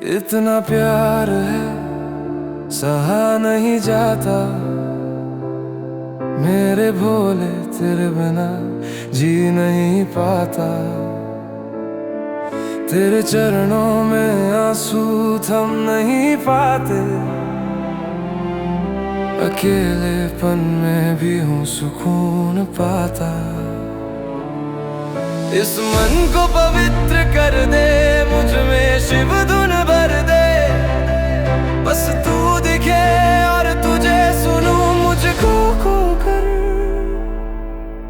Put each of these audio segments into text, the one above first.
इतना प्यार है सहा नहीं जाता, मेरे भोले तेरे बिना जी नहीं पाता। तेरे चरणों में आंसू थम नहीं पाते, अकेलेपन में भी हूँ सुकून पाता। इस मन को पवित्र कर दे, मुझ में शिव धुन भर दे। बस तू दिखे और तुझे सुनूं, मुझको खो कर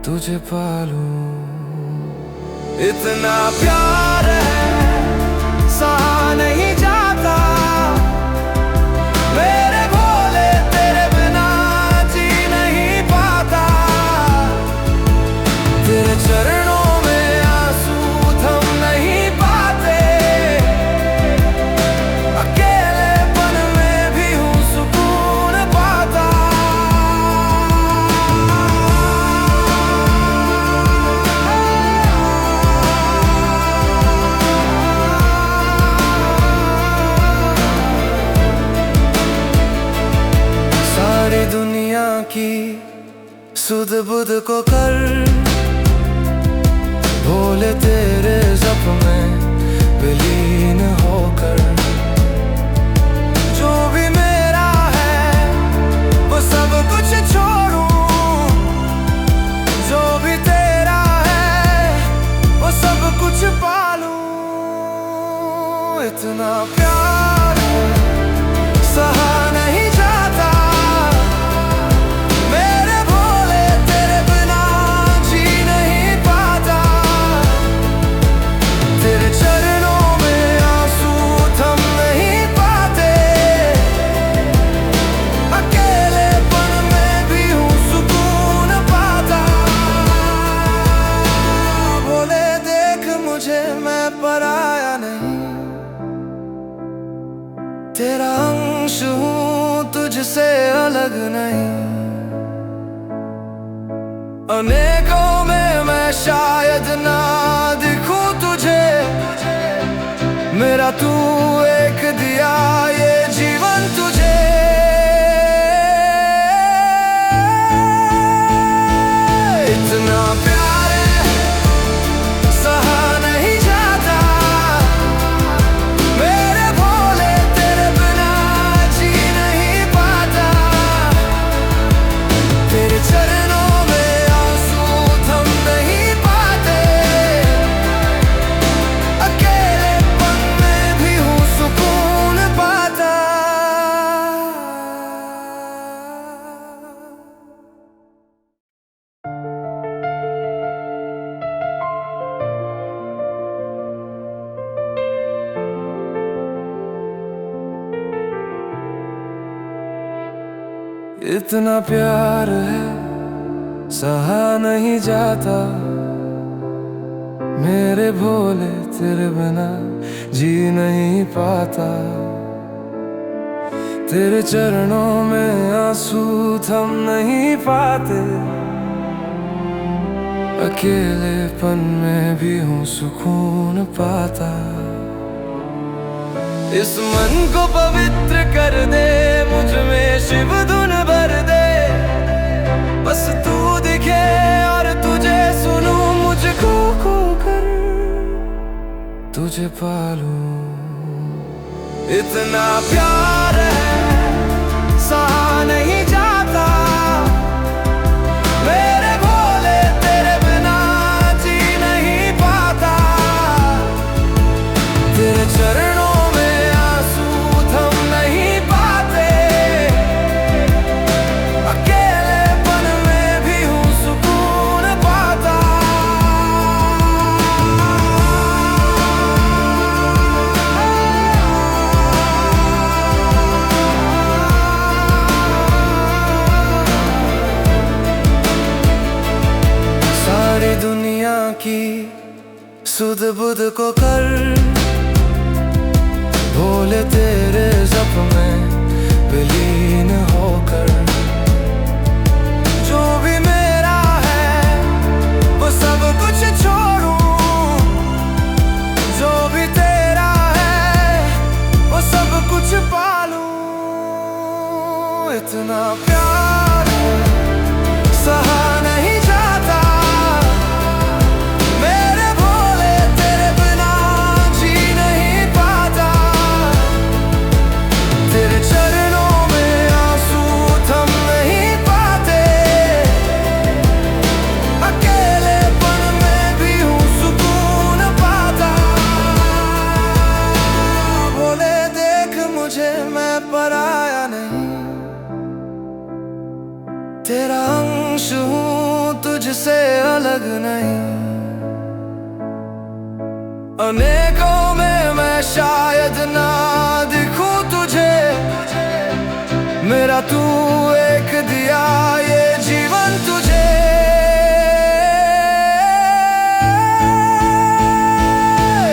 तुझे पालूं। इतना प्यार है सहा नहीं जाता, मेरे भोले तेरे बिना जी नहीं पाता। तेरे चरणों में आंसू थम नहीं पाते, अकेलेपन में भी हूँ सुकून पाता। सारी दुनिया की सुध बुध को कर, भोले तेरे जप में विलीन होकर। जो भी मेरा है वो सब कुछ छोड़ूं, जो भी तेरा है वो सब कुछ पालूं। इतना प्यार सहा नहीं जाता, मेरे भोले तेरे बिना जी नहीं पाता। तेरे चरणों में आंसू थम नहीं पाते, अकेलेपन में भी हूँ सुकून पाता। भोले देख मुझे, मैं पराया नहीं, तेरा अंश हूँ, तुझसे अलग नहीं। अनेकों में मैं शायद ना दिखूं तुझे, मेरा तू एक दिया ये जीवन तुझे। इतना प्यार है सहा नहीं जाता, मेरे भोले तेरे बिना जी नहीं पाता। तेरे चरणों में आंसू थम नहीं पाते, अकेलेपन में भी हूँ सुकून पाता। इतना प्यार है सहा नहीं जाता, मेरे भोले तेरे बिना जी नहीं पाता। तेरे चरणों में आंसू थम नहीं पाते, अकेलेपन में भी हूँ सुकून पाता। इस मन को पवित्र कर दे, मुझ में शिव धुन भर दे। बस तू दिखे और तुझे सुनूं, मुझको खो कर तुझे पालूं। इतना प्यार है सहा नहीं जाता, मेरे भोले तेरे बिना जी नहीं पाता। तेरे चरणों में आंसू थम नहीं पाते, अकेलेपन में भी हूँ सुकून पाता। सारी दुनिया की सुध बुध को कर, भोले तेरे जप में विलीन होकर। जो भी मेरा है वो सब कुछ छोड़ूं, जो भी तेरा है वो इतना प्यार सहा नहीं जाता मेरे भोले तेरे बिना जी नहीं पाता। तेरे चरणों में आंसू थम नहीं पाते, अकेलेपन में भी हूँ सुकून पाता। भोले देख मुझे मैं पराया नहीं, तेरा अंश हूँ तुझसे अलग नहीं। अनेकों में मैं शायद ना दिखूं तुझे, मेरा तू एक दिया ये जीवन तुझे।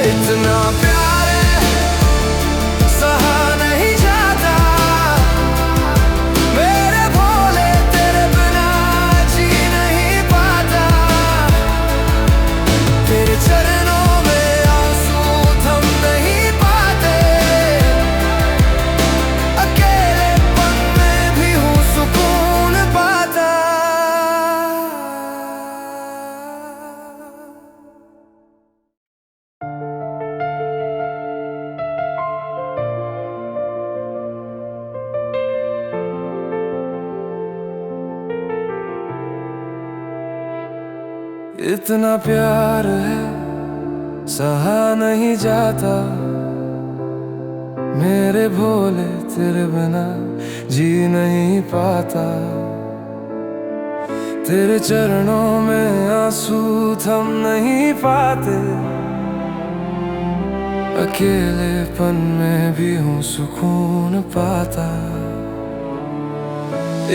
इतना प्यार सहा नहीं जाता मेरे भोले तेरे बिना जी नहीं पाता। तेरे चरणों में आंसू थम नहीं पाते, अकेलेपन में भी हूँ सुकून पाता। इतना प्यार है सहा नहीं जाता मेरे भोले तेरे बिना जी नहीं पाता। तेरे चरणों में आंसू थम नहीं पाते, अकेलेपन में भी हूँ सुकून पाता।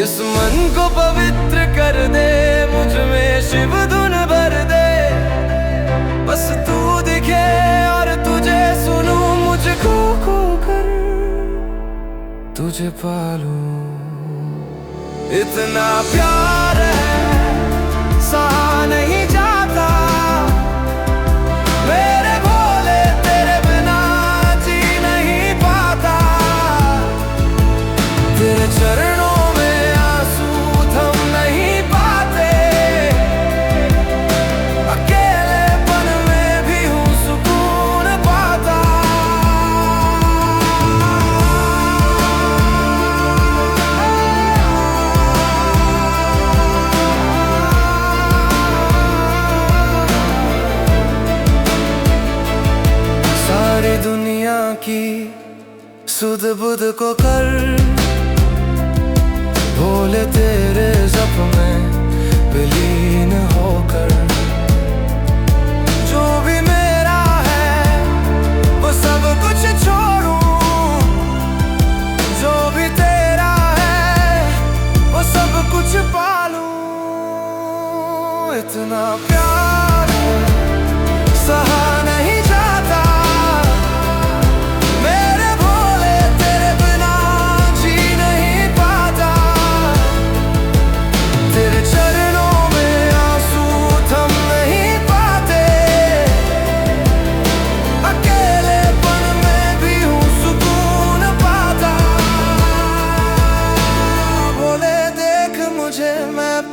इस मन को पवित्र कर दे, मुझ में शिव धुन भर दे। बस तू दिखे और तुझे सुनूं, मुझको खो कर तुझे पालूं। इतना प्यार है सहा नहीं जाता मेरे भोले तेरे बिना जी नहीं पाता। तेरे चरणों दुनिया की सुध बुध को कर भोले तेरे जप में विलीन होकर। जो भी मेरा है वो सब कुछ छोड़ूं, जो भी तेरा है वो सब कुछ पालूं। इतना प्यार सहा नहीं जाता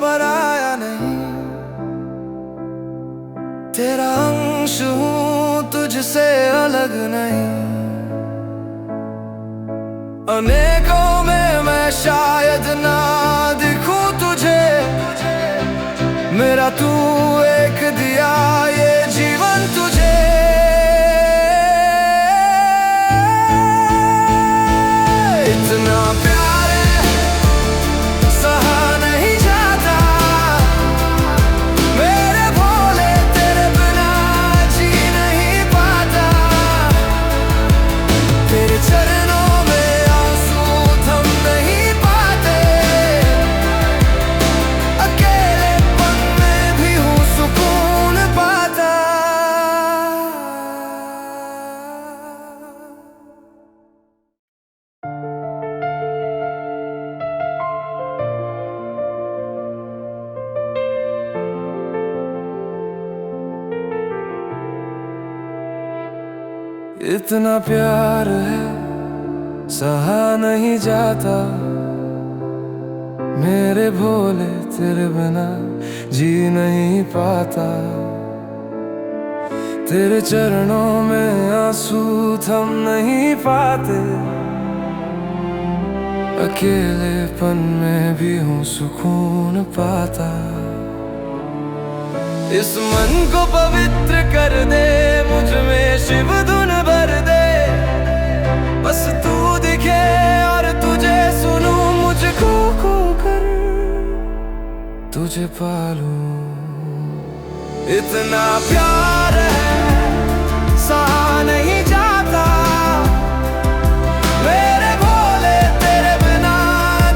पराया नहीं। तेरा अंश हूँ तुझसे अलग नहीं। अनेकों में मैं शायद ना दिखूं तुझे, मेरा तू एक दिया ये जीवन तुझे। इतना प्यार सहा नहीं जाता मेरे भोले तेरे बिना जी नहीं पाता। तेरे चरणों में आंसू थम नहीं पाते, अकेलेपन में भी हूँ सुकून पाता। इतना प्यार है सहा नहीं जाता मेरे भोले तेरे बिना जी नहीं पाता। तेरे चरणों में आंसू थम नहीं पाते। अकेलेपन में भी हूँ सुकून पाता। इस मन को पवित्र कर दे, मुझ में शिव धुन भर दे। बस तू दिखे और तुझे सुनूं, मुझको खो कर तुझे पालूं। इतना प्यार है सहा नहीं जाता। मेरे भोले तेरे बिना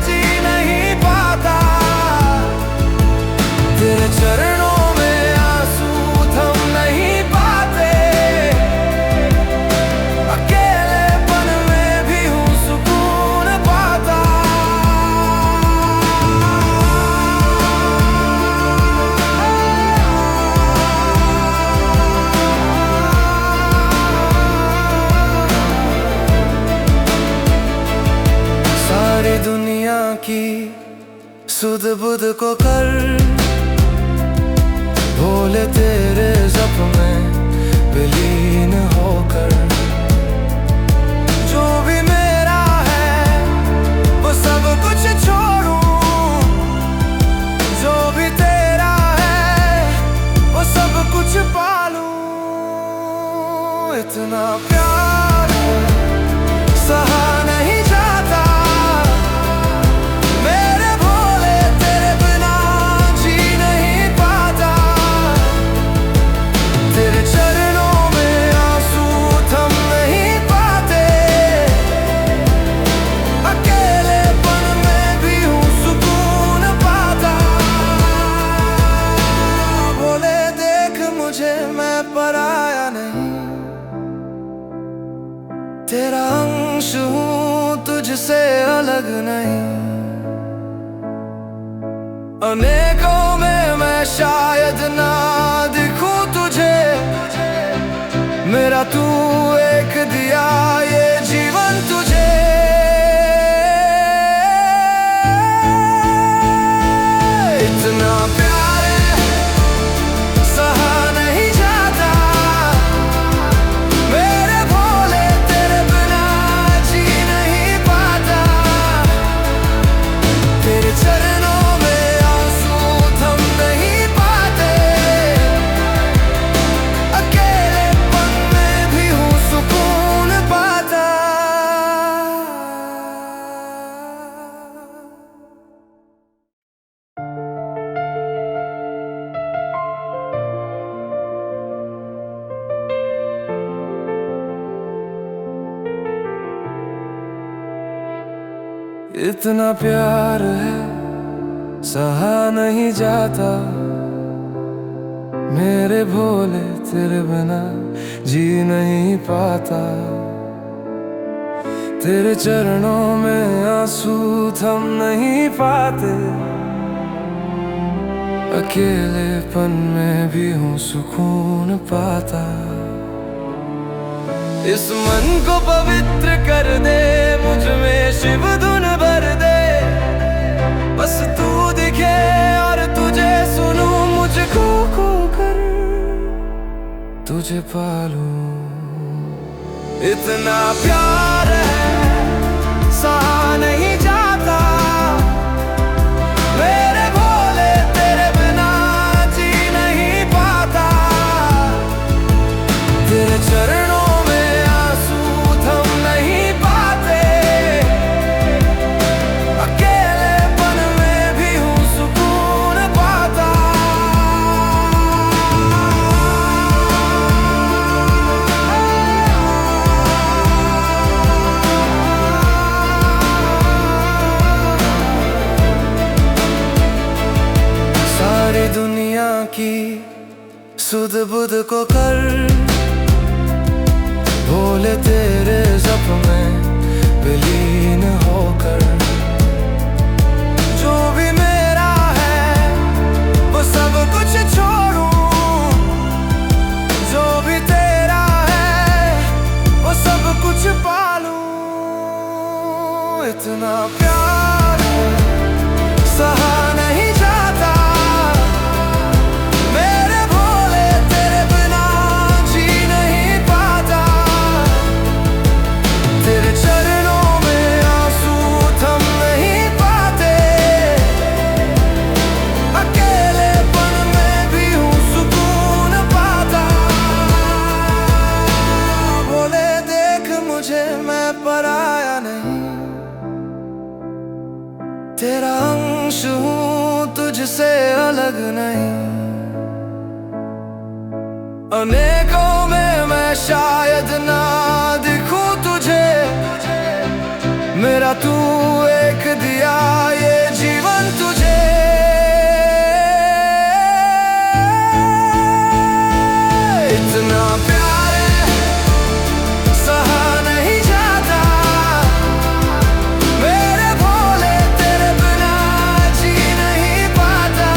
जी नहीं पाता। तेरे चरणों में आंसू थम नहीं पाते। अकेलेपन में भी हूँ सुकून पाता। सारी दुनिया की सुध बुध को कर, भोले तेरे जप में विलीन होकर। जो भी मेरा है वो सब कुछ छोड़ूं, जो भी तेरा है वो सब कुछ पालूं। इतना प्यार सहा नहीं जाता। मेरे भोले तेरे बिना जी नहीं पाता। तेरे चरणों में आंसू थम नहीं पाते। अकेलेपन में भी हूँ सुकून पाता। भोले देख मुझे, मैं पराया नहीं। तेरा अंश हूँ, तुझसे अलग नहीं। अनेकों में मैं शायद ना दिखूं तुझे। मेरा तू एक दिया ये जीवन तुझे। इतना प्यार सहा नहीं जाता। मेरे भोले तेरे बिना जी नहीं पाता। तेरे चरणों में आंसू थम नहीं पाते। अकेलेपन में भी हूँ सुकून पाता। इतना प्यार है सहा नहीं जाता। मेरे भोले तेरे बिना जी नहीं पाता। तेरे चरणों में आंसू थम नहीं पाते। अकेलेपन में भी हूँ सुकून पाता। इस मन को पवित्र कर दे, मुझ में शिव धुन भर दे। बस तू दिखे और तुझे सुनूं, मुझको खो कर तुझे पालूं। इतना प्यार है सहा नहीं जाता। मेरे भोले तेरे बिना जी नहीं पाता। तेरे चरणों में आंसू थम नहीं पाते। अकेलेपन में भी हूँ सुकून पाता। सारी दुनिया की सुध बुध को कर, भोले तेरे जप में विलीन होकर। जो भी मेरा है वो सब कुछ छोड़ूं, जो भी तेरा है वो सब कुछ पालूं। इतना प्यार सहा नहीं जाता मेरे भोले तेरे बिना जी नहीं पाता। तेरे चरणों में आंसू थम नहीं पाते, अकेलेपन में भी हूँ सुकून पाता। भोले देख मुझे मैं पराया नहीं, तेरा अंश हूँ तुझसे अलग नहीं। अनेकों में मैं शायद ना दिखूं तुझे, मेरा तू एक दिया ये जीवन तुझे। इतना प्यार है सहा नहीं जाता मेरे भोले तेरे बिना जी नहीं पाता।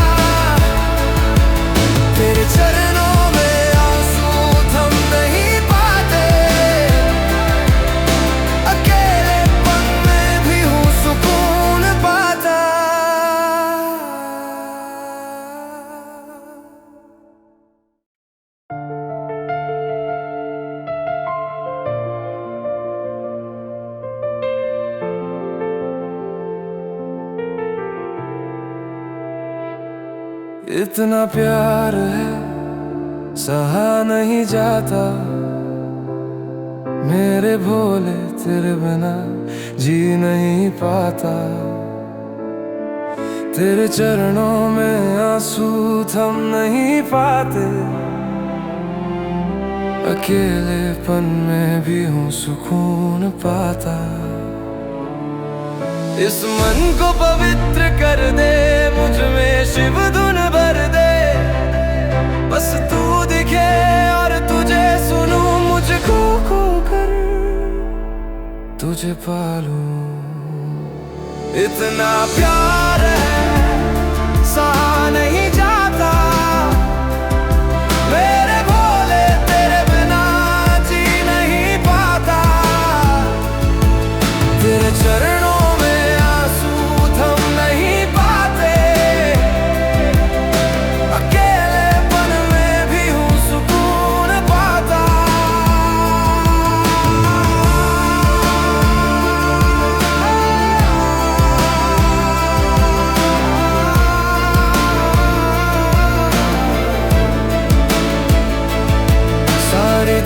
तेरे चरणों में आंसू थम नहीं पाते, अकेलेपन में भी हूँ सुकून पाता। इतना प्यार है सहा नहीं जाता मेरे भोले तेरे बिना जी नहीं पाता। तेरे चरणों में आंसू थम नहीं पाते, अकेलेपन में भी हूँ सुकून पाता। इस मन को पवित्र कर दे, मुझ में शिव धुन भर दे। बस तू दिखे और तुझे सुनूं, मुझको खो कर तुझे पालूं। इतना प्यार है सहा नहीं जाता मेरे भोले तेरे बिना जी नहीं पाता। तेरे चरणों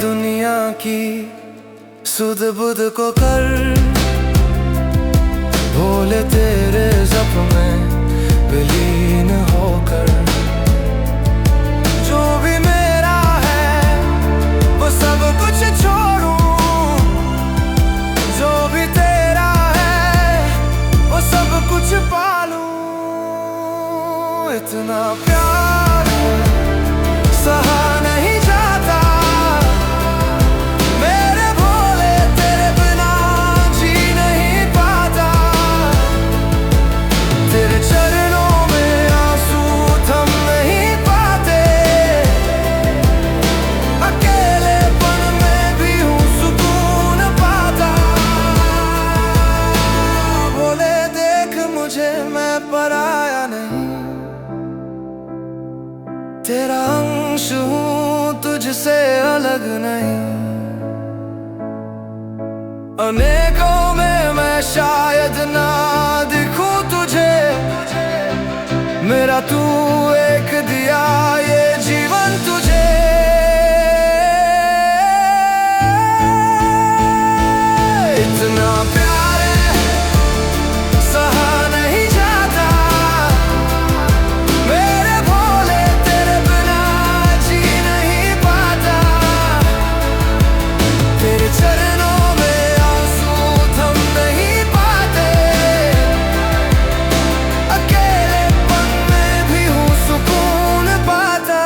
दुनिया की सुध बुध को कर भोले तेरे जप में विलीन होकर। जो भी मेरा है वो सब कुछ छोड़ूं, जो भी तेरा है वो सब कुछ पालूं। इतना प्यार सहा नहीं जाता मेरे भोले तेरे बिना जी नहीं पाता। तेरे चरणों में आंसू थम नहीं पाते, अकेलेपन में भी हूँ सुकून पाता। भोले देख मुझे मैं पराया नहीं, तेरा अंश हूँ तुझसे अलग नहीं। अनेकों में मैं शायद ना दिखूं तुझे, मेरा तू एक दिया ये जीवन तुझे। इतना प्यार है सहा नहीं जाता मेरे भोले तेरे बिना जी नहीं पाता। तेरे चरणों में आंसू थम नहीं पाते, अकेलेपन में भी हूँ सुकून पाता।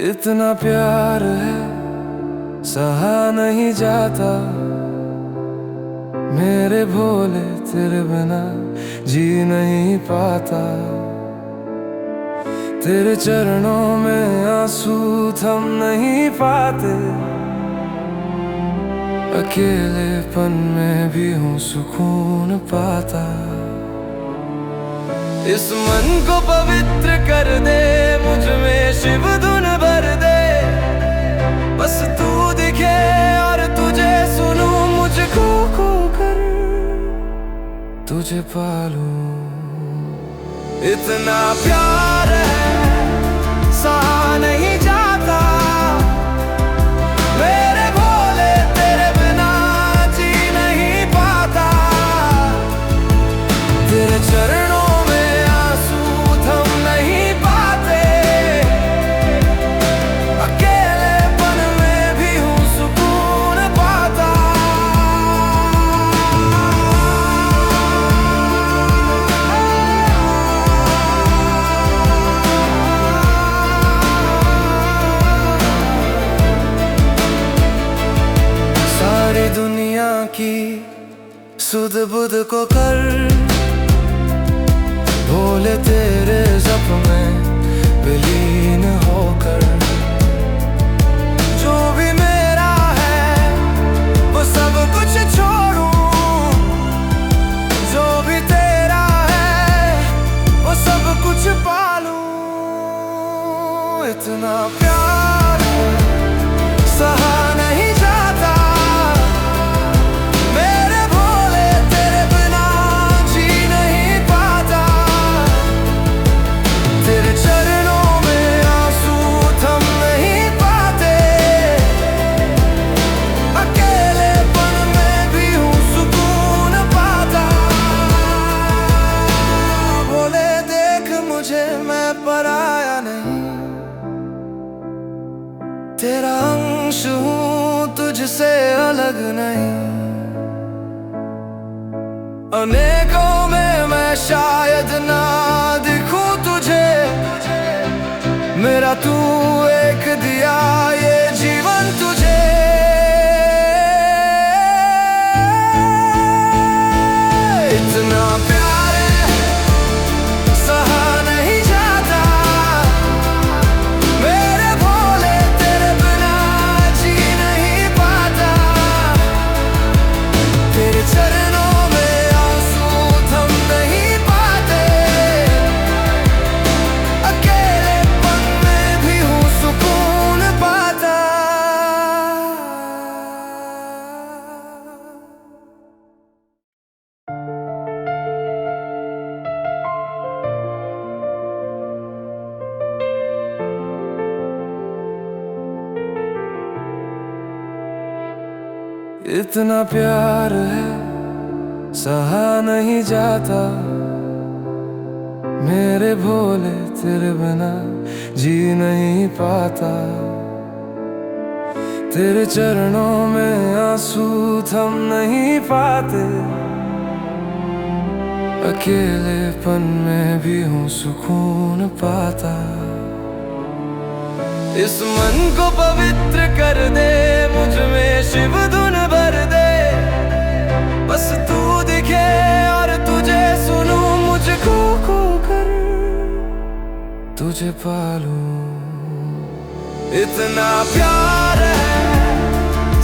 इतना प्यार है सहा नहीं जाता मेरे भोले तेरे बिना जी नहीं पाता। तेरे चरणों में आंसू थम नहीं पाते। अकेलेपन में भी हूँ सुकून पाता। इस मन को पवित्र कर दे, मुझ में शिव धुन भर दे। बस तू दिखे और तुझे सुनूं, मुझको खो कर तुझे पालूं। इतना प्यार है सहा नहीं जाता। मेरे भोले तेरे बिना जी नहीं पाता। तेरे चरणों में आंसू थम नहीं पाते। अकेलेपन में भी हूँ सुकून पाता। सारी दुनिया की सुध बुध को कर, भोले तेरे जप में विलीन होकर। जो भी मेरा है वो सब कुछ छोड़ूं, जो भी तेरा है वो सब कुछ पालूं। इतना प्यार सहा नहीं जाता। मेरे भोले तेरे बिना जी नहीं पाता। तेरे चरणों में आंसू थम नहीं पाते। अकेलेपन में भी हूँ सुकून पाता। भोले देख मुझे, मैं पराया नहीं। तेरा अंश हूँ, तुझसे अलग नहीं। अनेकों में मैं शायद ना दिखूं तुझे। मेरा तू एक दिया ये जीवन तुझे। इतना प्यार है सहा नहीं जाता। मेरे भोले तेरे बिना जी नहीं पाता। तेरे चरणों में आंसू थम नहीं पाते। अकेलेपन में भी हूँ सुकून पाता। इतना प्यार है सहा नहीं जाता। मेरे भोले तेरे बिना जी नहीं पाता। तेरे चरणों में आंसू थम नहीं पाते। अकेलेपन में भी हूँ सुकून पाता। इस मन को पवित्र कर दे, मुझ में शिव धुन भर दे। बस तू दिखे और तुझे सुनूं, मुझको खो कर तुझे पालूं। इतना प्यार है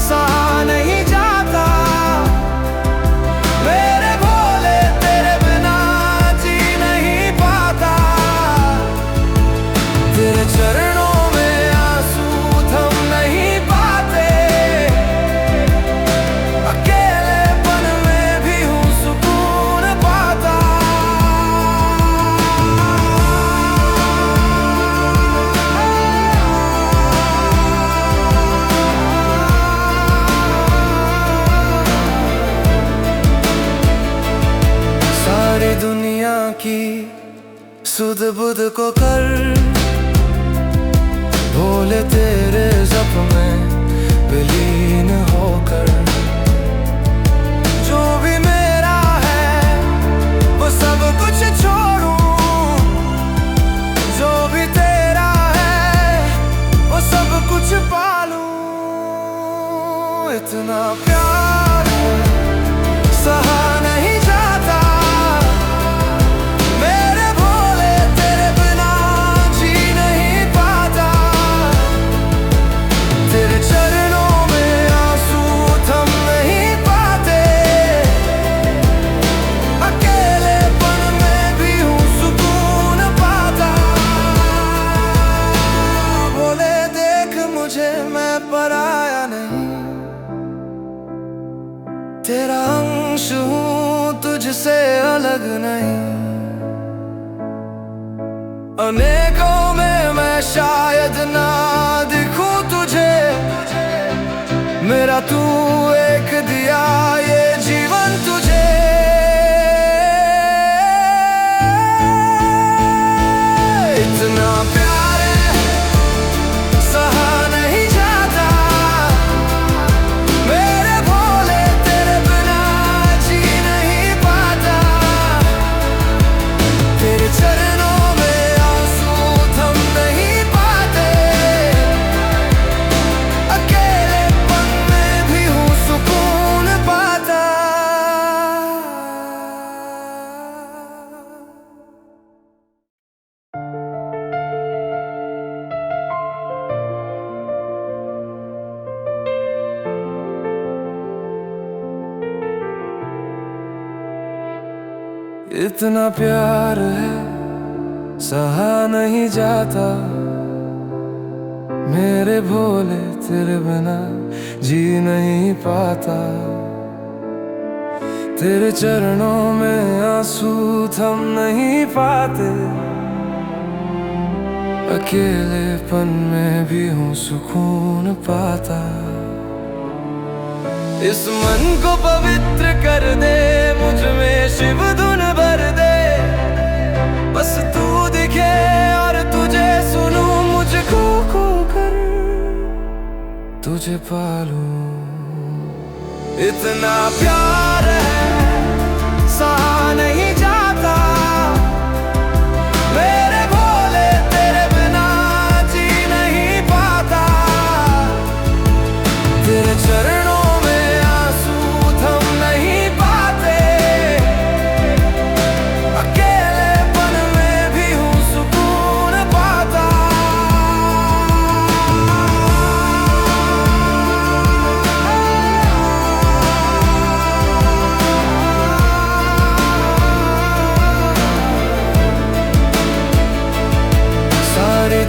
सहा नहीं जाता। मेरे भोले तेरे बिना जी नहीं पाता। तेरे चरणों में आंसू थम नहीं पाते। अकेलेपन में भी हूँ सुकून पाता। सारी दुनिया की सुध बुध को कर, भोले तेरे जप में विलीन होकर। जो भी मेरा है वो सब कुछ छोड़ूं, जो भी तेरा है वो सब कुछ पालूं। इतना प्यार तुझसे अलग नहीं। अनेकों में मैं शायद ना दिखूं तुझे, मेरा तू एक दिया ये जीवन तुझे। इतना प्यार है सहा नहीं जाता, मेरे भोले तेरे बिना जी नहीं पाता। तेरे चरणों में आंसू थम नहीं पाते, अकेलेपन में भी हूँ सुकून पाता। इतना प्यार है सहा नहीं जाता, मेरे भोले तेरे बिना जी नहीं पाता। तेरे चरणों में आंसू थम नहीं पाते, अकेलेपन में भी हूँ सुकून पाता। इस मन को पवित्र कर दे, मुझ में शिव धुन भर दे। बस तू दिखे और तुझे सुनूं, मुझको खो कर तुझे पालूं। इतना प्यार है सहा नहीं जाता, मेरे भोले तेरे बिना जी नहीं पाता। तेरे चरणों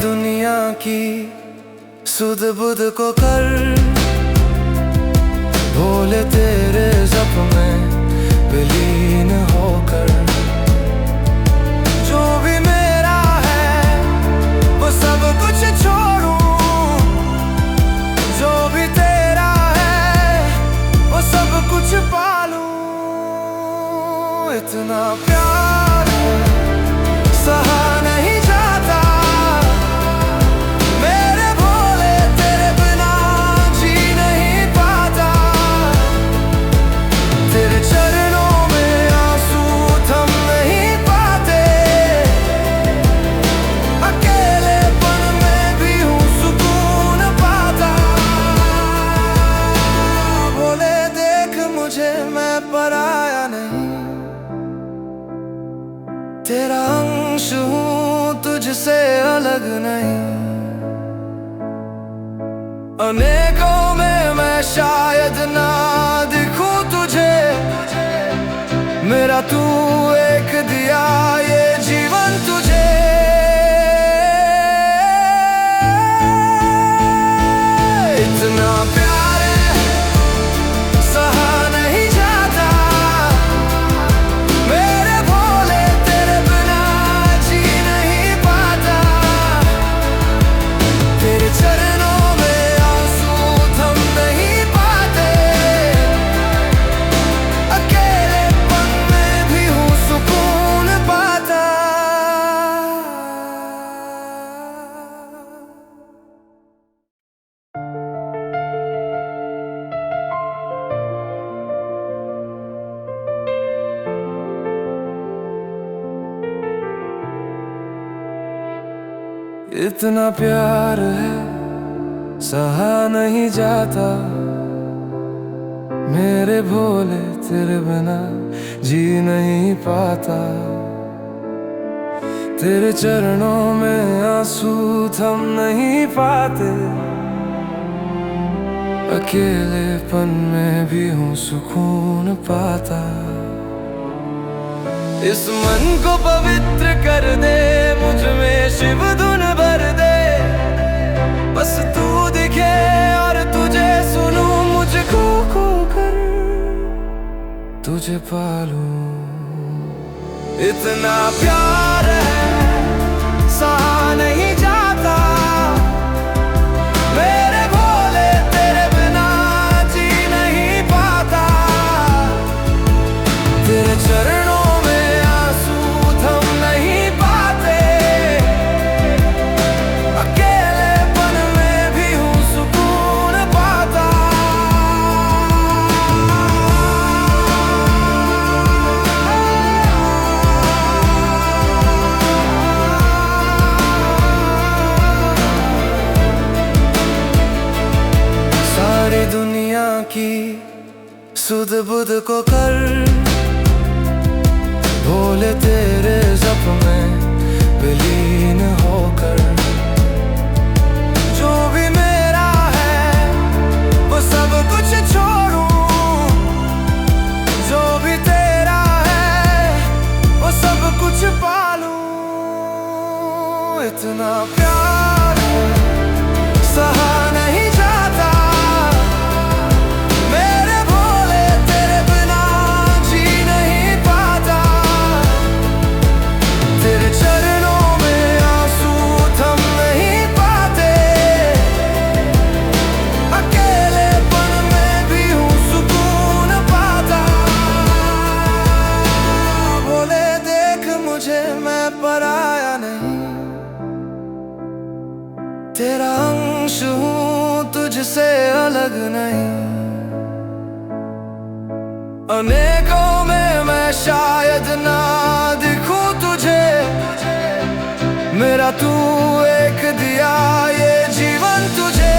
दुनिया की सुध बुध को कर, भोले तेरे जप में विलीन होकर। जो भी मेरा है वो सब कुछ छोड़ूं, जो भी तेरा है वो सब कुछ पालूं। इतना प्यार सहा नहीं जाता, तेरा अंश हूँ तुझसे अलग नहीं। अनेकों में मैं शायद ना दिखूं तुझे, मेरा तू एक दिया ये जीवन तुझे। इतना प्यार है सहा नहीं जाता, मेरे भोले तेरे बिना जी नहीं पाता। तेरे चरणों में आंसू थम नहीं पाते, अकेलेपन में भी हूँ सुकून पाता। इतना प्यार है सहा नहीं जाता, मेरे भोले तेरे बिना जी नहीं पाता। तेरे चरणों में आंसू थम नहीं पाते, अकेलेपन में भी हूँ सुकून पाता। इस मन को पवित्र कर दे, मुझ में शिव धुन भर दे। बस तू दिखे और तुझे सुनूं, मुझको खो कर तुझे पालूं। इतना प्यार है सहा नहीं जाता, मेरे भोले तेरे बिना जी नहीं पाता। तेरे चरणों में आंसू थम नहीं पाते, अकेलेपन में भी हूँ सुकून पाता। सारी दुनिया की सुध बुध को कर, भोले तेरे जप में विलीन होकर। जो भी मेरा है वो सब कुछ छोड़ूं, जो भी तेरा है वो सब कुछ पालूं। इतना प्यार सहा नहीं जाता, मेरे भोले तेरे बिना जी नहीं पाता। तेरे चरणों में आंसू थम नहीं पाते, अकेलेपन में भी हूँ सुकून पाता। भोले देख मुझे मैं पराया नहीं, तेरा अंश हूँ तुझसे अलग नहीं। अनेकों में मैं शायद ना दिखूं तुझे, मेरा तू एक दिया ये जीवन तुझे।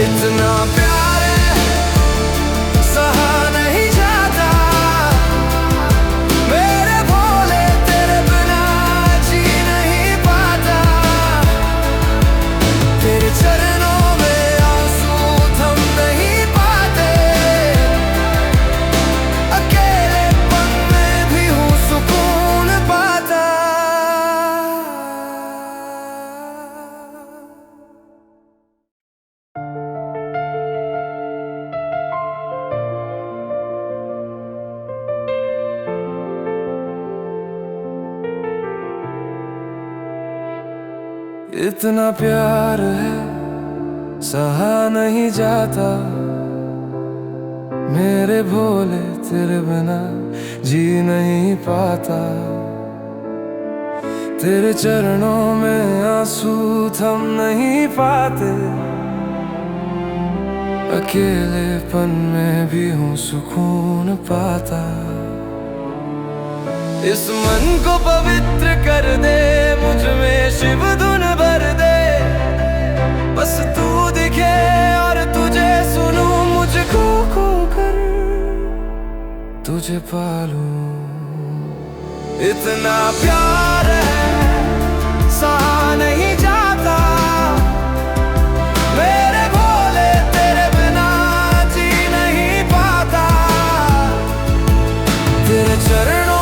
इतना प्यार है सहा नहीं जाता, मेरे भोले तेरे बिना जी नहीं पाता। तेरे चरणों में आंसू थम नहीं पाते, अकेलेपन में भी हूँ सुकून पाता। इतना प्यार है सहा नहीं जाता, मेरे भोले तेरे बिना जी नहीं पाता। तेरे चरणों में आंसू थम नहीं पाते, अकेलेपन में भी हूँ सुकून पाता। इस मन को पवित्र कर दे, मुझ में शिव धुन भर दे। बस तू दिखे और तुझे सुनूं, मुझको खो कर तुझे पालूं। इतना प्यार है सहा नहीं जाता, मेरे भोले तेरे बिना जी नहीं पाता। तेरे चरणों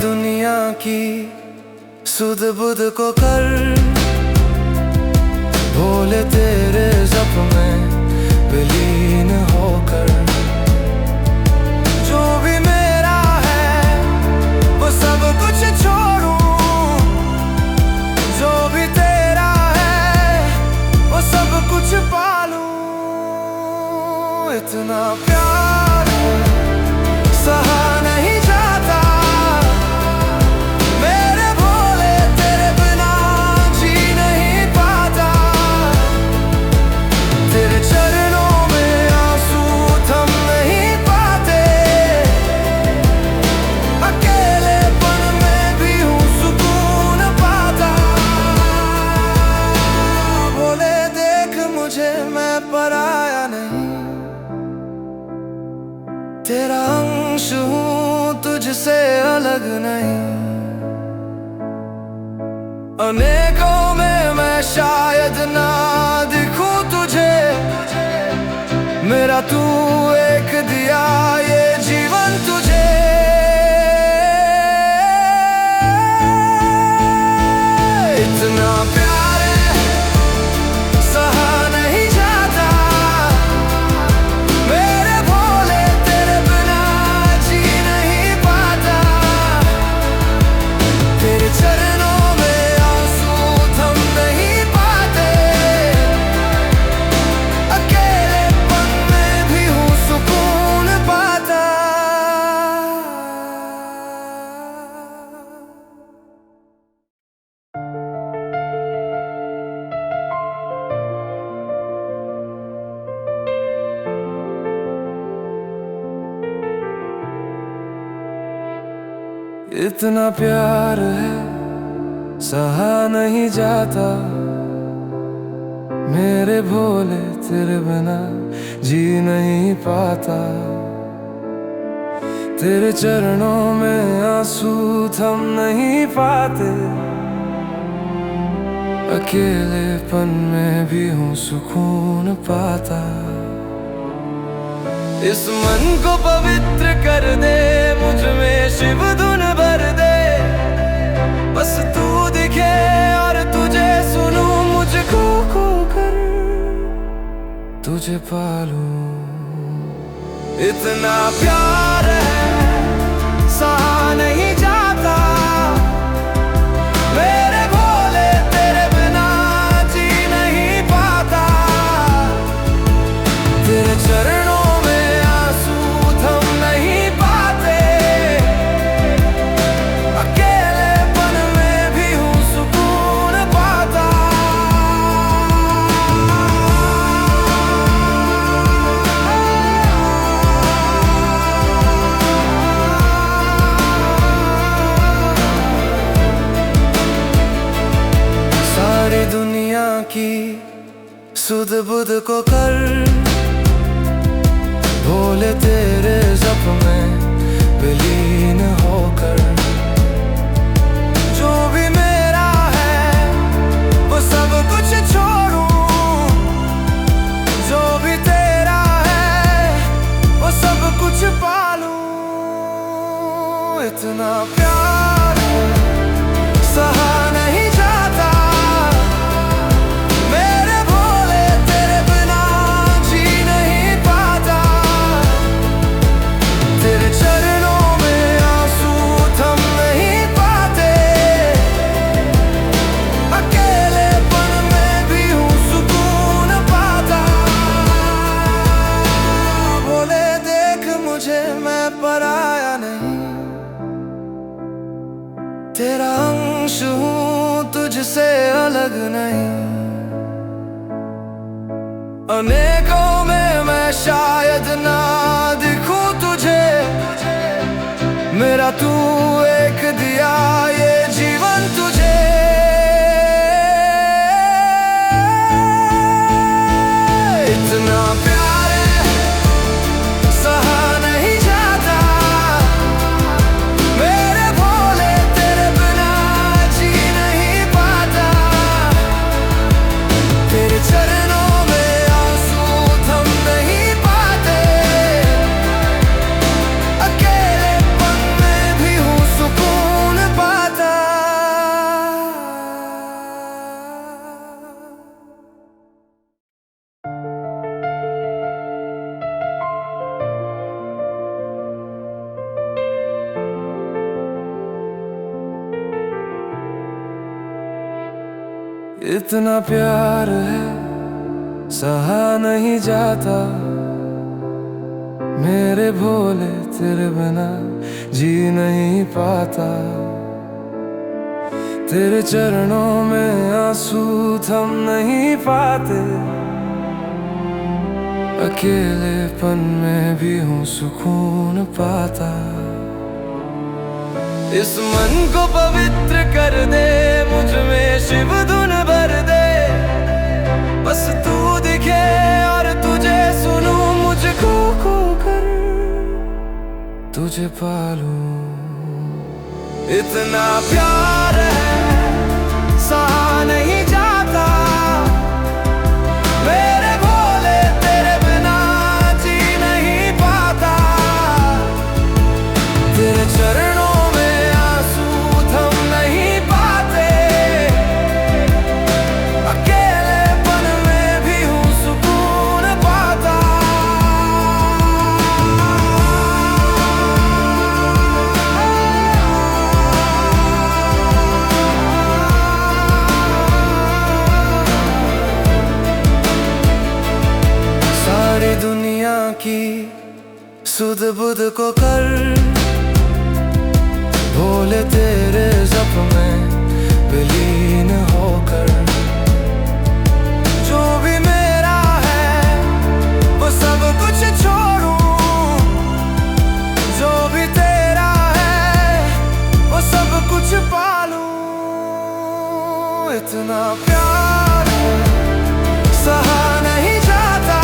दुनिया की सुध बुध को कर, भोले तेरे जप में विलीन होकर। जो भी मेरा है वो सब कुछ छोड़ूं, जो भी तेरा है वो सब कुछ पालूं। इतना प्यार सहा नहीं जाता, मेरे भोले तेरे बिना जी नहीं पाता। तेरे चरणों में आंसू थम नहीं पाते, अकेलेपन में भी हूँ सुकून पाता। भोले देख मुझे मैं पराया नहीं, तेरा अंश हूँ तुझसे अलग नहीं। अनेकों में मैं शायद ना दिखूं तुझे, मेरा तू एक दिया ये जीवन तुझे। इतना प्यार सहा नहीं जाता, मेरे भोले तेरे बिना जी नहीं पाता। तेरे चरणों में आंसू थम नहीं पाते, अकेलेपन में भी हूँ सुकून पाता। इतना प्यार है सहा नहीं जाता, मेरे भोले तेरे बिना जी नहीं पाता। तेरे चरणों में आंसू थम नहीं पाते, अकेलेपन में भी हूँ सुकून पाता। इस मन को पवित्र कर दे, मुझ में शिव धुन भर दे। बस तू दिखे और तुझे सुनूं, मुझको खो कर तुझे पालूं। इतना प्यार है सहा नहीं जाता, मेरे भोले तेरे बिना जी नहीं पाता। तेरे चरणों दुनिया की सुध बुध को कर, भोले तेरे जप में विलीन होकर। जो भी मेरा है वो सब कुछ छोड़ूं, जो भी तेरा है वो सब कुछ पालूं। इतना प्यार सहा नहीं जाता, तेरा अंश हूँ तुझसे अलग नहीं। अनेकों में मैं शायद ना दिखूं तुझे, मेरा तू एक दिया ये जीवन तुझे। इतना प्यार सहा नहीं जाता, मेरे भोले तेरे बिना जी नहीं पाता। तेरे चरणों में आंसू थम नहीं पाते, अकेलेपन में भी हूँ सुकून पाता। इतना प्यार है सहा नहीं जाता, मेरे भोले तेरे बिना जी नहीं पाता। तेरे चरणों में आंसू थम नहीं पाते, अकेलेपन में भी हूँ सुकून पाता। इस मन को पवित्र कर दे, मुझ में शिव धुन भर दे। बस तू दिखे और तुझे सुनूं, मुझको खो कर तुझे पालूं। इतना प्यार है सहा नहीं जाता। मेरे भोले तेरे बिना जी नहीं पाता। तेरे चरणों में आंसू थम नहीं पाते। अकेलेपन में भी हूँ सुकून पाता। सारी दुनिया की सुध बुध को कर भोले तेरे जप में विलीन होकर। जो भी मेरा है वो सब कुछ छोड़ूं। जो भी तेरा है वो सब कुछ पालूं। इतना प्यार है सहा नहीं जाता।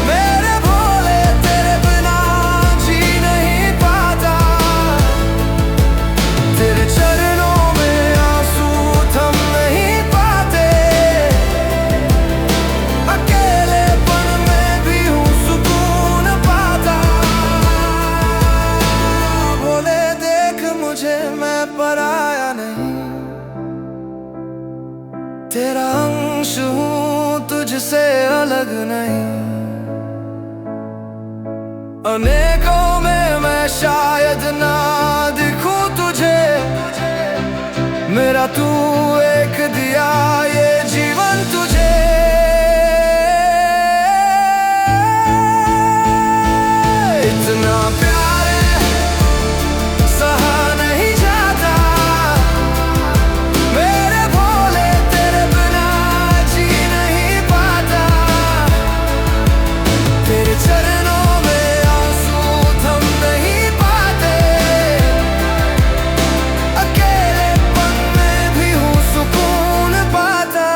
मेरे भोले तेरे बिना जी नहीं पाता। तेरे चरणों में आंसू थम नहीं पाते। अकेलेपन में भी हूँ सुकून पाता। भोले देख मुझे मैं पराया नहीं। तेरा अंश हूँ तुझसे अलग नहीं। अनेकों में मैं शायद ना दिखूं तुझे। मेरा तू एक दिया ये जीवन तुझे। इतना प्यार है सहा नहीं जाता। मेरे भोले तेरे बिना जी नहीं पाता। तेरे चरणों में आंसू थम नहीं पाते। अकेलेपन में भी हूँ सुकून पाता।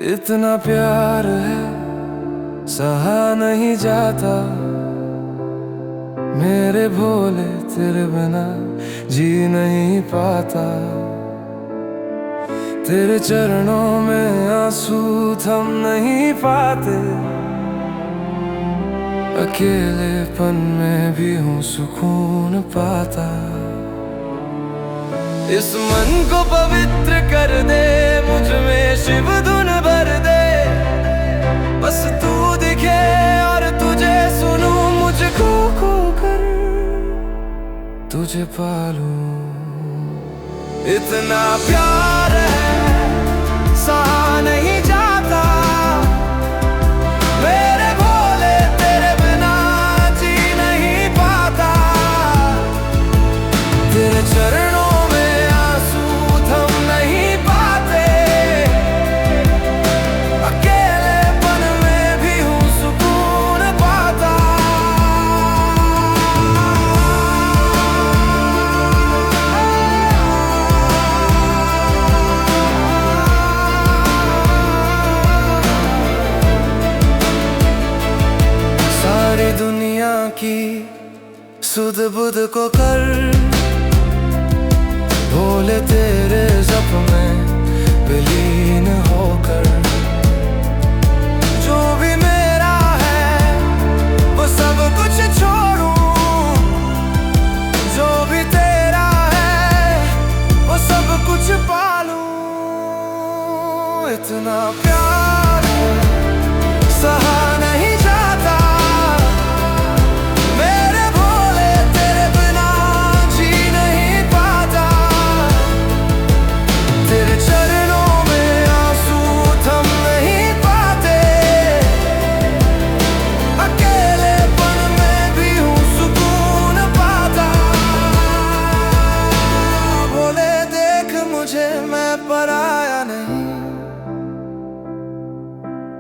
इतना प्यार है सहा नहीं जाता। मेरे भोले तेरे बिना जी नहीं पाता। तेरे चरणों में आंसू थम नहीं पाते। अकेलेपन में भी हूँ सुकून पाता। इस मन को पवित्र कर दे मुझ में शिव धुन भर दे। बस तू दिखे और तुझे सुनूं। मुझको खो कर तुझे पालूं। इतना प्यार है सहा नहीं जाता। मेरे भोले तेरे बिना जी नहीं पाता। तेरे चरणों में आंसू थम नहीं पाते। अकेलेपन में भी हूँ सुकून पाता। सारी दुनिया की सुध बुध को कर भोले तेरे जप में विलीन होकर। जो भी मेरा है वो सब कुछ छोड़ूं। जो भी तेरा है वो सब कुछ पालूं। इतना प्यार है सहा नहीं जाता। मेरे भोले तेरे बिना जी नहीं पाता। तेरे चरणों में आंसू थम नहीं पाते। अकेलेपन में भी हूँ सुकून पाता। भोले देख मुझे मैं पराया नहीं।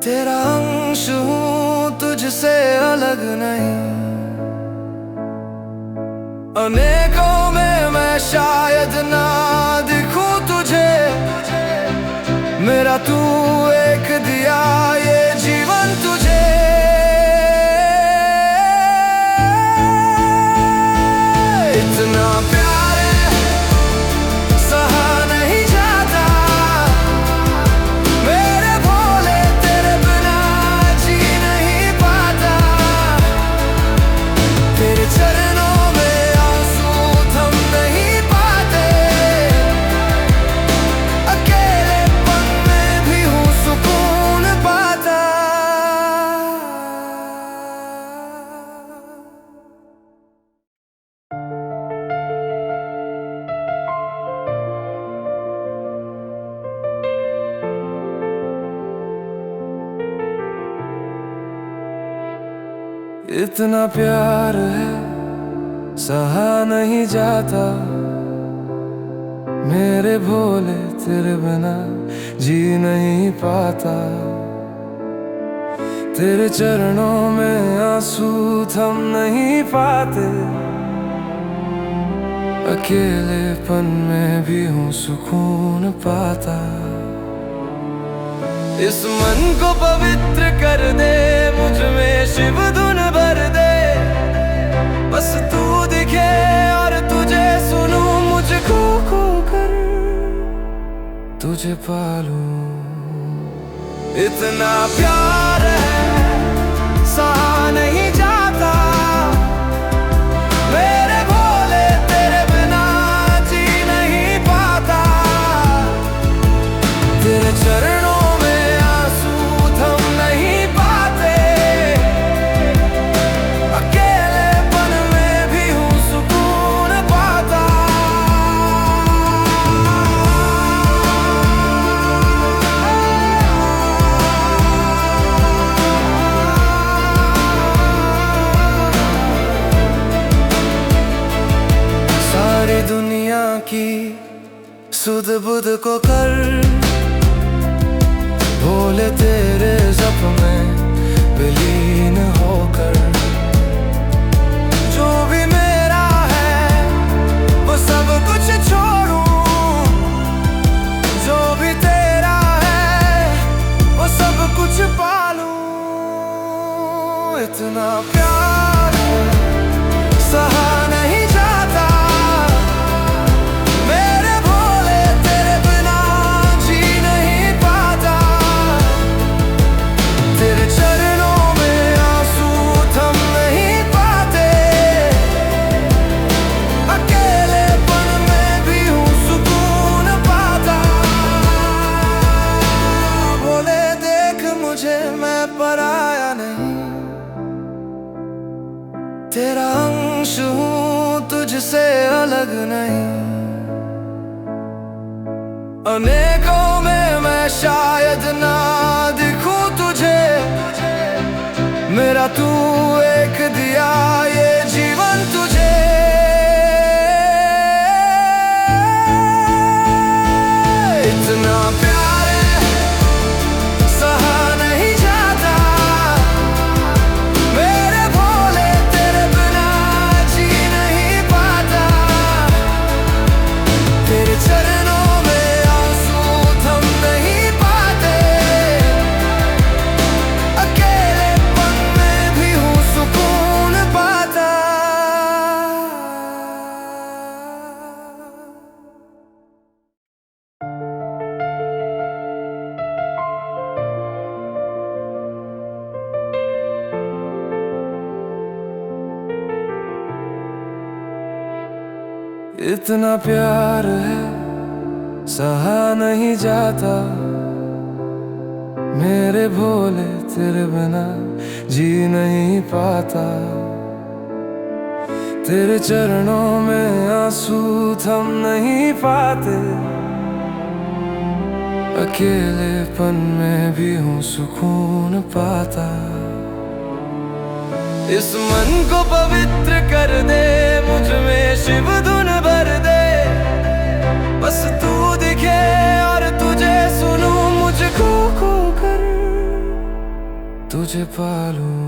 तेरा अंश हूँ तुझसे अलग नहीं। अनेकों में मैं मैं शायद ना दिखूं तुझे, मेरा तू एक दिया ये जीवन तुझे। इतना प्यार सहा नहीं जाता, मेरे भोले तेरे बिना जी नहीं पाता। तेरे चरणों में आंसू थम नहीं पाते, अकेलेपन में भी हूँ सुकून पाता। इतना प्यार है सहा नहीं जाता, मेरे भोले तेरे बिना जी नहीं पाता। तेरे चरणों में आंसू थम नहीं पाते, अकेलेपन में भी हूँ सुकून पाता। इस मन को पवित्र कर दे, मुझ में शिव धुन भर दे। बस तू दिखे और तुझे सुनूं, मुझको खो कर तुझे पालूं। इतना प्यार है सहा नहीं जाता, मेरे भोले तेरे बिना जी नहीं पाता। तेरे चरणों दुनिया की सुध बुध को कर, भोले तेरे जप में विलीन होकर। जो भी मेरा है वो सब कुछ छोड़ूं, जो भी तेरा है वो सब कुछ पालूं। इतना प्यार सहा नहीं जाता, तेरा अंश हूँ तुझसे अलग नहीं। अनेकों में मैं शायद ना दिखूं तुझे, मेरा तू एक दिया ये जीवन तुझे। इतना प्यार सहा नहीं जाता, मेरे भोले तेरे बिना जी नहीं पाता। तेरे चरणों में आंसू थम नहीं पाते, अकेलेपन में भी हूँ सुकून पाता। इतना प्यार है सहा नहीं जाता, मेरे भोले तेरे बिना जी नहीं पाता। तेरे चरणों में आंसू थम नहीं पाते, अकेलेपन में भी हूँ सुकून पाता। इस मन को पवित्र कर दे, मुझ में शिव धुन भर दे। बस तू दिखे और तुझे सुनूं, मुझको खो कर तुझे पालूं।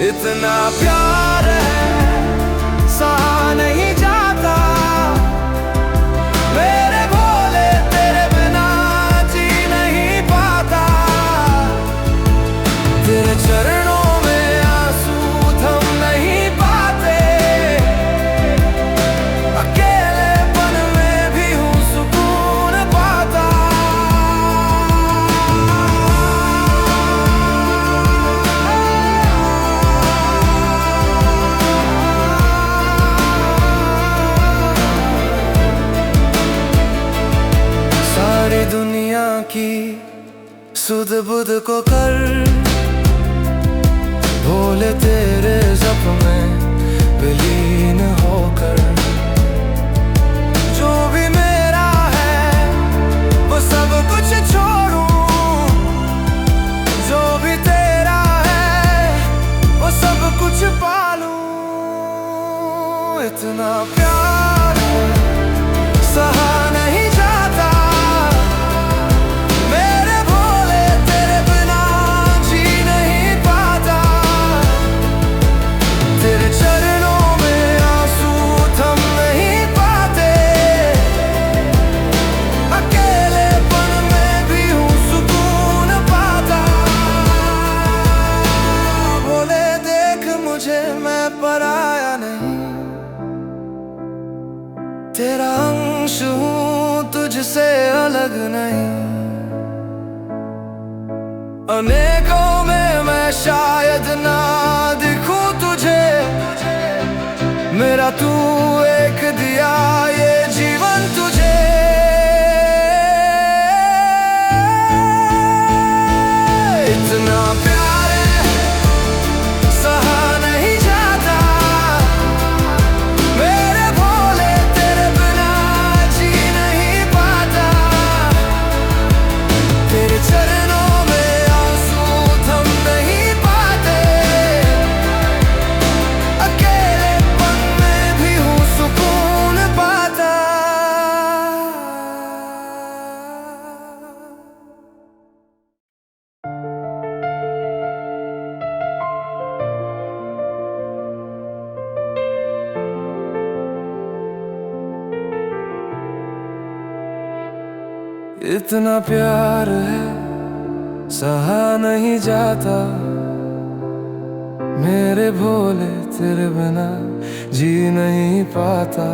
इतना प्यार है सहा नहीं जाता, इतना प्यार सहा नहीं जाता मेरे भोले तेरे बिना जी नहीं पाता तेरे चरणों में आंसू थम नहीं पाते अकेलेपन में भी हूँ सुकून पाता भोले देख मुझे मैं पराया नहीं तेरा अंश हूँ तुझसे अलग नहीं अनेकों में मैं शायद ना दिखूं तुझे मेरा तू एक दिया ये जीवन तुझे इतना प्यार सहा नहीं जाता मेरे भोले तेरे बिना जी नहीं पाता तेरे चरणों में आंसू थम नहीं पाते अकेलेपन में भी हूँ सुकून पाता इतना प्यार है सहा नहीं जाता मेरे भोले तेरे बिना जी नहीं पाता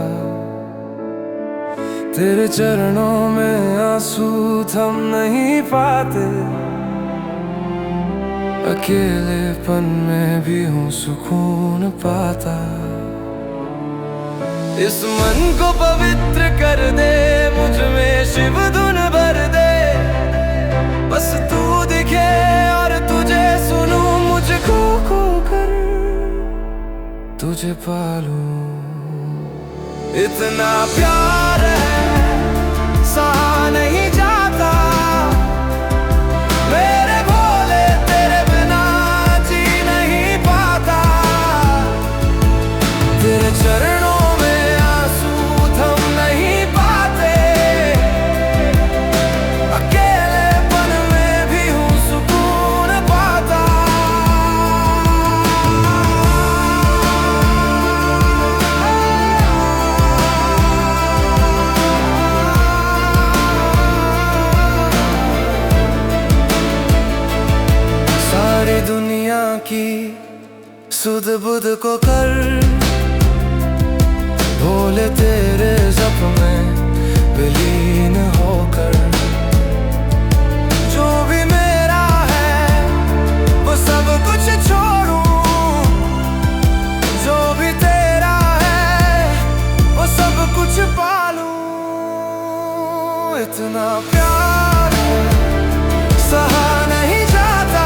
तेरे चरणों में आंसू थम नहीं पाते अकेलेपन में भी हूँ सुकून पाता इस मन को पवित्र कर दे मुझ में शिव धुन भर दे बस तू दिखे और तुझे सुनूं मुझको खो कर तुझे पालूं इतना प्यार है सहा नहीं जाता मेरे भोले तेरे बिना जी नहीं पाता तेरे चरणों दुनिया की सुध बुध को कर भोले तेरे जप में विलीन होकर जो भी मेरा है वो सब कुछ छोड़ूं जो भी तेरा है वो सब कुछ पालूं इतना प्यार सहा नहीं जाता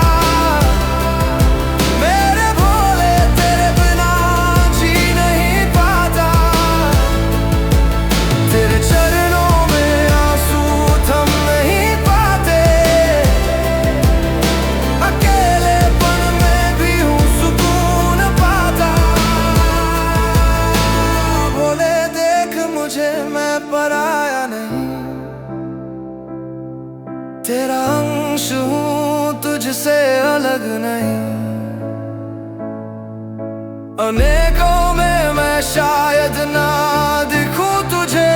तेरा अंश हूँ तुझसे अलग नहीं अनेकों में मैं शायद ना दिखूं तुझे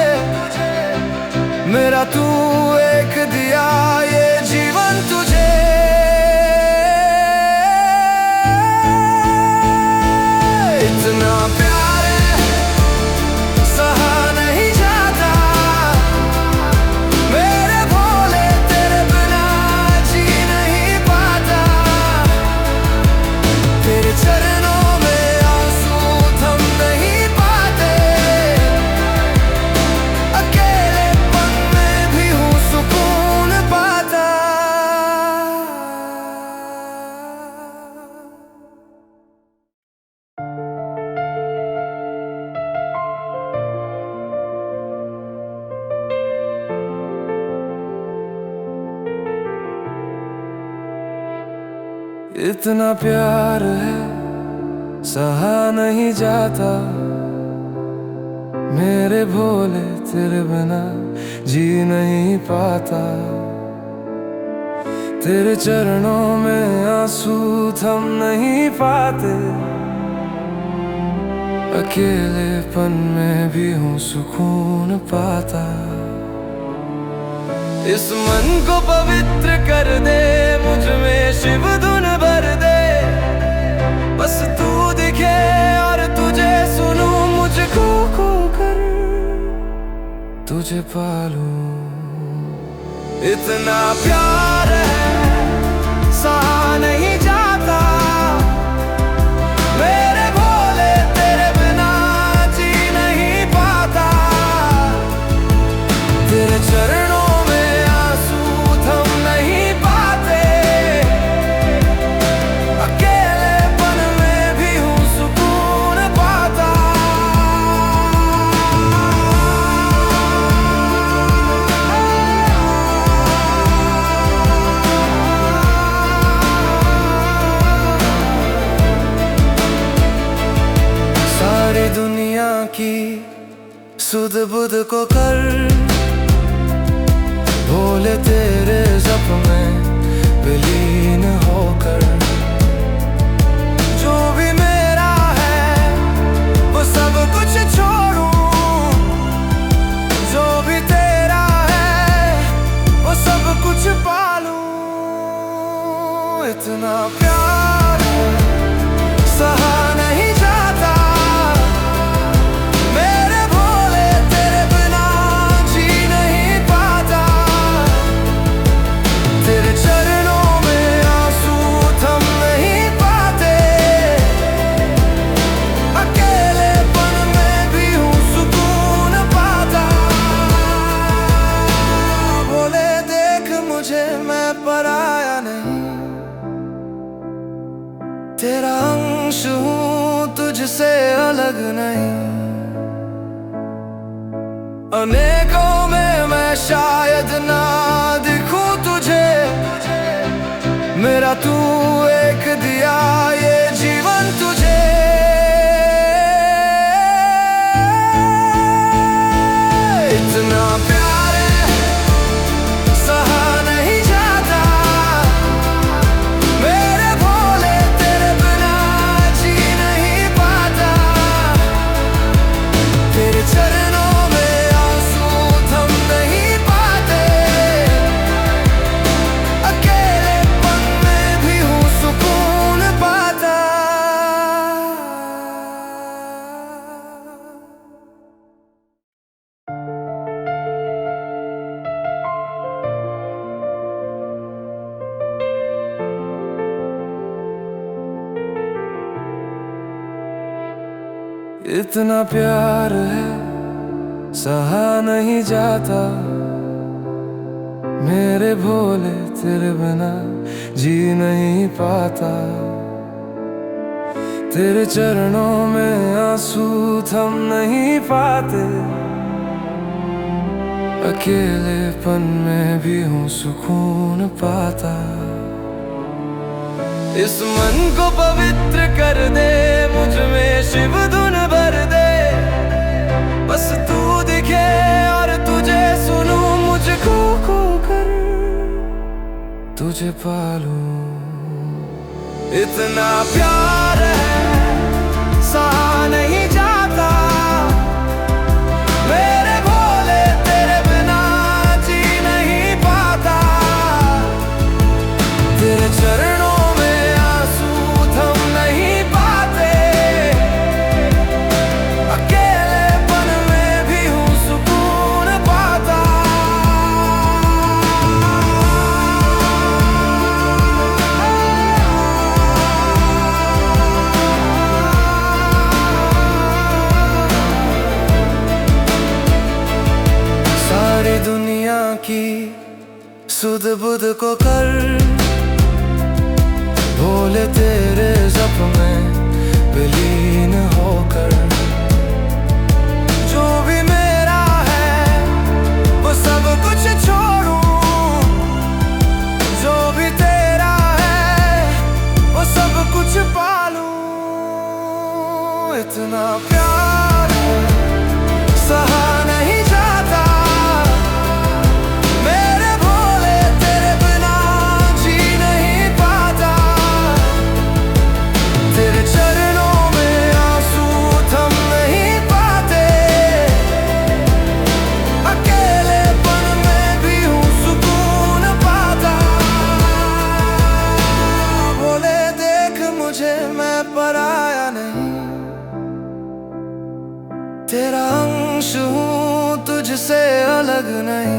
मेरा तू एक दिया ये जीवन तुझे इतना प्यार सहा नहीं जाता मेरे भोले तेरे बिना जी नहीं पाता तेरे चरणों में आंसू थम नहीं पाते अकेलेपन में भी हूँ सुकून पाता इतना प्यार है सहा नहीं जाता मेरे भोले तेरे बिना जी नहीं पाता। तेरे चरणों में आंसू थम नहीं पाते। अकेलेपन में भी हूँ सुकून पाता। इस मन को पवित्र कर दे, मुझ में शिव धुन भर दे। बस तू दिखे और तुझे सुनूं, मुझको खो कर तुझे पालूं। इतना प्यार है सहा नहीं जाता। मेरे भोले तेरे बिना जी नहीं पाता। तेरे चरणों में आंसू थम नहीं पाते। अकेलेपन में भी हूँ सुकून पाता। सारी दुनिया की सुध बुध को कर, भोले तेरे जप में विलीन होकर। जो भी मेरा है वो सब कुछ छोड़ूं, जो भी तेरा है वो सब कुछ पालूं। इतना प्यार सहा नहीं जाता। मेरे भोले तेरे बिना जी नहीं पाता। तेरे चरणों में आंसू थम नहीं पाते। अकेलेपन में भी हूँ सुकून पाता। भोले देख मुझे, मैं पराया नहीं। तेरा अंश हूँ, तुझसे अलग नहीं। अनेकों में मैं शायद ना दिखूं तुझे। मेरा तू एक दिया ये जीवन तुझे। इतना प्यार सहा नहीं जाता। मेरे भोले तेरे बिना जी नहीं पाता। तेरे चरणों में आंसू थम नहीं पाते। अकेलेपन में भी हूँ सुकून पाता। इतना प्यार है सहा नहीं जाता। मेरे भोले तेरे बिना जी नहीं पाता। तेरे चरणों में आंसू थम नहीं पाते। अकेलेपन में भी हूँ सुकून पाता। इस मन को पवित्र कर दे, मुझ में शिव धुन भर दे। बस तू दिखे और तुझे सुनूं, मुझको खो कर तुझे पालूं। इतना प्यार है सहा नहीं जाता। मेरे भोले तेरे बिना जी नहीं पाता। तेरे चरणों में आंसू थम नहीं पाते। अकेलेपन में भी हूँ सुकून पाता। सारी दुनिया की सुध बुध को कर, भोले तेरे जप में विलीन होकर। जो भी मेरा है वो सब कुछ छोड़ूं, जो भी तेरा है वो सब कुछ पालूं। इतना प्यार सहा नहीं जाता। मेरे भोले तेरे बिना जी नहीं पाता। तेरे चरणों में आंसू थम नहीं पाते। अकेलेपन में भी हूँ सुकून पाता। भोले देख मुझे, मैं पराया नहीं, तेरा अंश हूँ, तुझसे अलग नहीं।